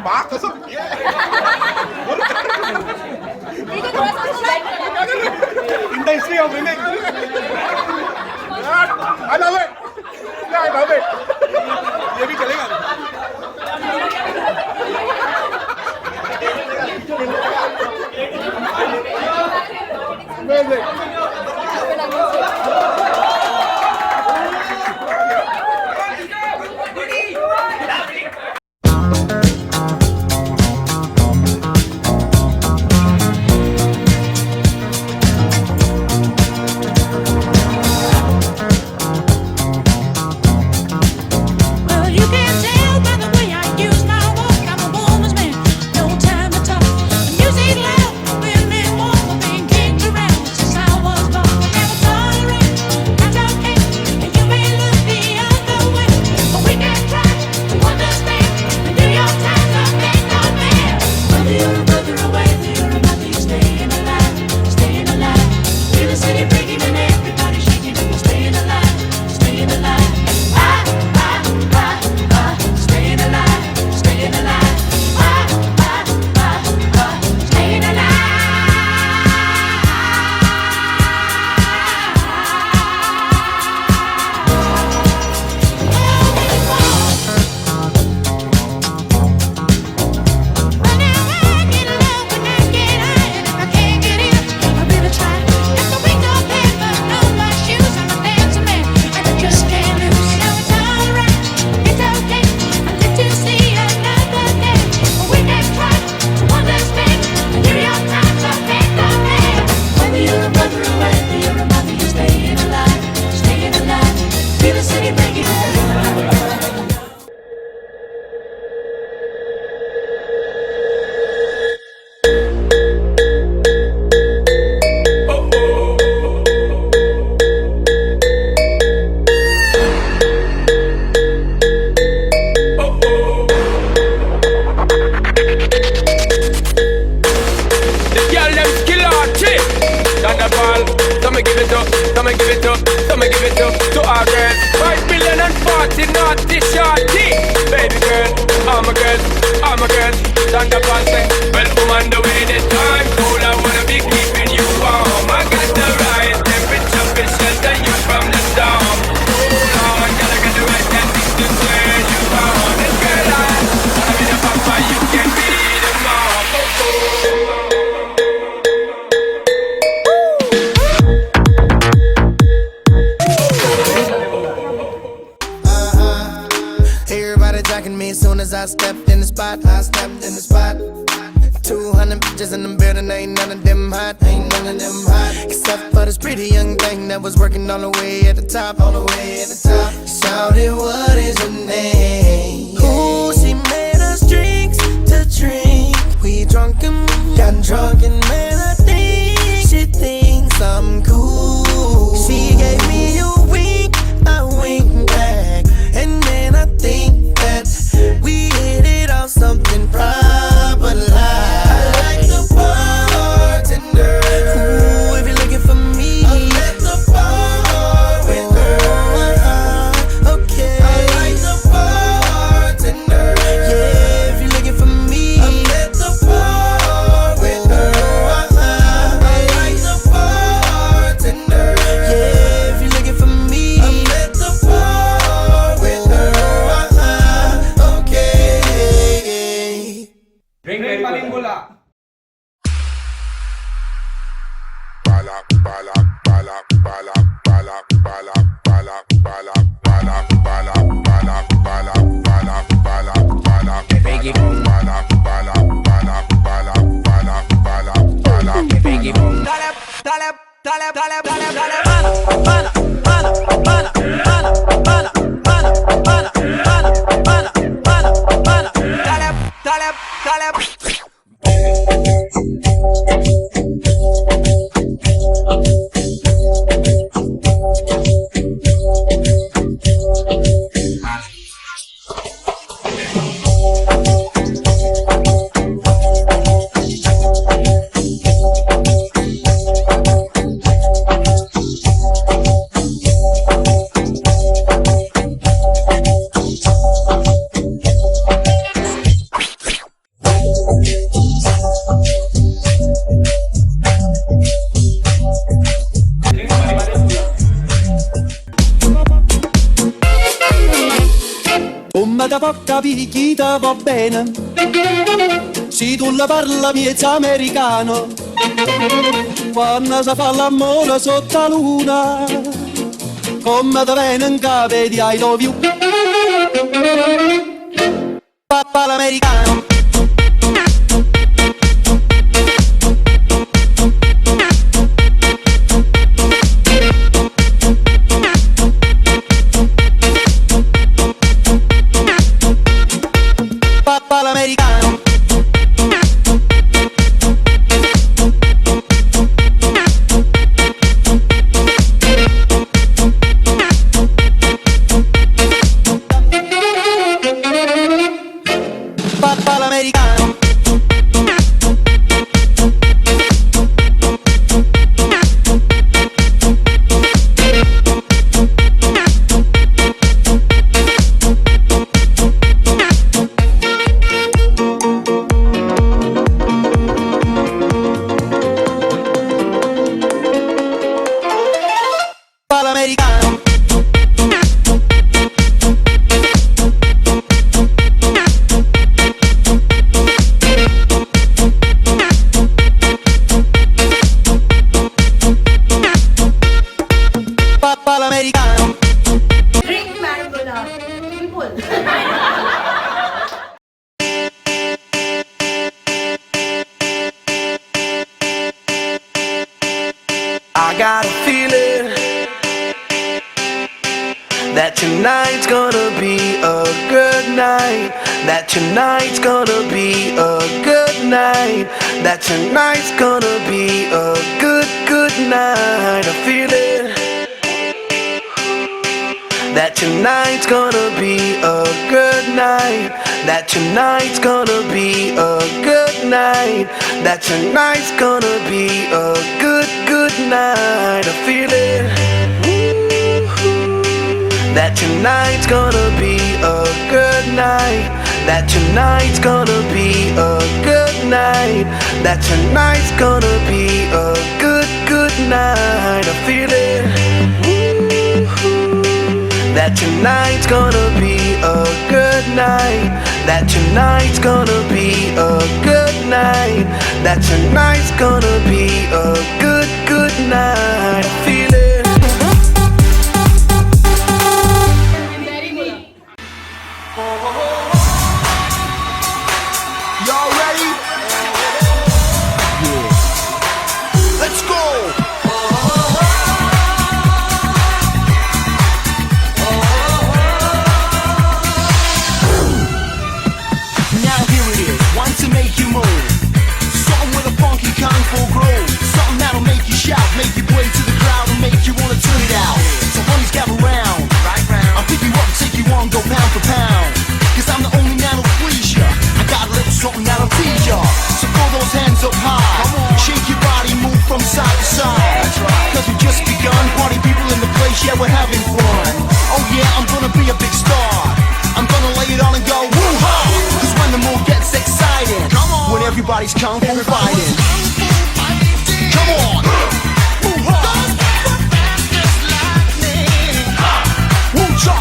माँ कसम in the history of women. I love it. Yeah, I love it. ये भी चलेगा. Amazing. te può capire chi te va bene. Se tu la parla miezza americano, quando si fa l'amore sotto la luna, come te viene in capo di I love you. Papà l'americano. Papà l'americano. Papà l'americano. Papà l'americano. Papà l'americano. Drink Marimbula. Simple. I got a feeling that tonight's gonna be a good night. That tonight's gonna be a good night. That tonight's gonna be a good night. I feel it. That tonight's gonna be a good night. That tonight's gonna be a good night. That tonight's gonna be a good night. I feel it. That tonight's gonna be a good night. That tonight's gonna be a good night. That tonight's gonna be a good night. I feel it. That tonight's gonna be a good night. That tonight's gonna be a good night. That tonight's gonna be a good night. I feel it. Y'all ready? Yeah. Let's go. Now here it is, one to make you move. Something with a funky kung fu groove. Something that'll make you shout, make you play to the crowd, and make you wanna turn it out. So honeys gather round, I'll pick you up and take you on, go pound for pound. Cause I'm the only man who'll please ya. I got a little something that'll tease ya. So throw those hands up high, shake your body, move from side to side. Cause we just begun, party people in the place, yeah we're having fun. Oh yeah, I'm gonna be a big star. I'm gonna lay it on and go woo-ha. Cause when the mood gets exciting, when everybody's kung fu fighting. Come on! Woo-ha. Woo-cha.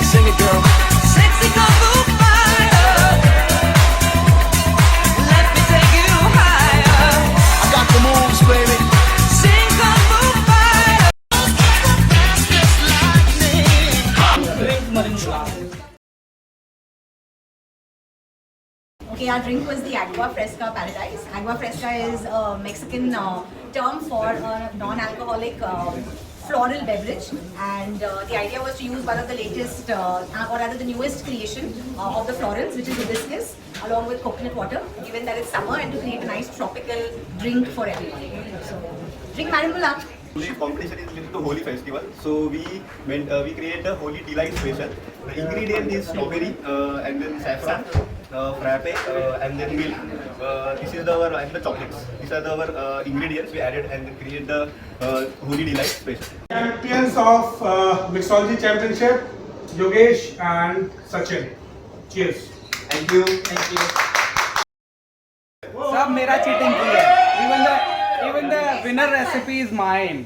Sing it, girl. Sexy kung fu fighter. Let me take you higher. I got the moves, baby. Sing kung fu fighter. Okay, our drink was the Agua Fresca Paradise. Agua Fresca is a Mexican term for a non-alcoholic floral beverage, and the idea was to use one of the latest, or rather the newest creation of the florals, which is hibiscus, along with coconut water, given that it's summer, and to create a nice tropical drink for everyone. So, drink Marimbula. The competition is linked to Holi festival, so we create a Holi delight special. The ingredient is strawberry and then saffron, frappe and then milk. This is our and the chocolates. These are our ingredients we added and then create the Holi delight special. Champions of Mixology Championship, Yogesh and Sachin. Cheers. Thank you. सब मेरा cheating की है। Even the winner recipe is mine.